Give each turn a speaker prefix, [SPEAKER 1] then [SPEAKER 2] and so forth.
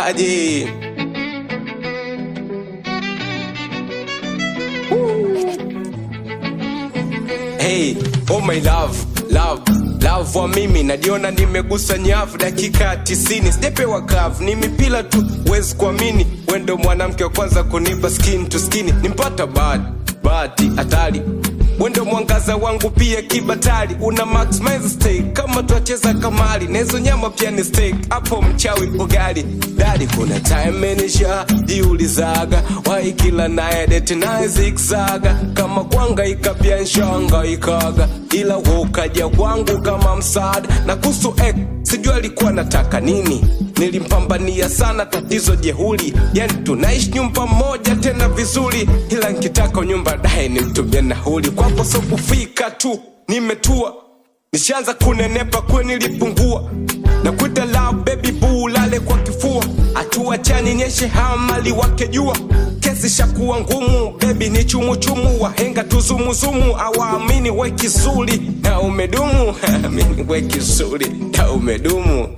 [SPEAKER 1] Aje. Hey, oh my love, love wa mimi najiona nimegusa nyavu dakika 90 sijapewa kavu ni mipila tu wezi kuamini wendo mwanamke wa kwanza kunipa skin to skin nimpata bad hatari wendo mwangaza wangu pia kibatari una maximize steak kama tuacheza kamari nezo nyama pia ni steak hapo mchawi ugali dadi kuna time manager diulizaga wai kila nae date nae zigzaga kama kwanga ikapia nshanga ikaga ila wokaja kwangu kama msaada na kusu sijua alikuwa nataka nini nilimpambania sana tatizo jehuli yani tunaishi nyumba moja tena vizuri ila nkitaka nyumba dae nimtumia nahuli kwako so kufika tu nimetua nishaanza kunenepa kwe nilipungua na kuita love baby boo lale kwa kifua atua chani nyeshe hamali wake jua kesi shakuwa ngumu baby ni chumuchumu wahenga tuzumuzumu awaamini we kizuri na umedumu amini we kizuri na umedumu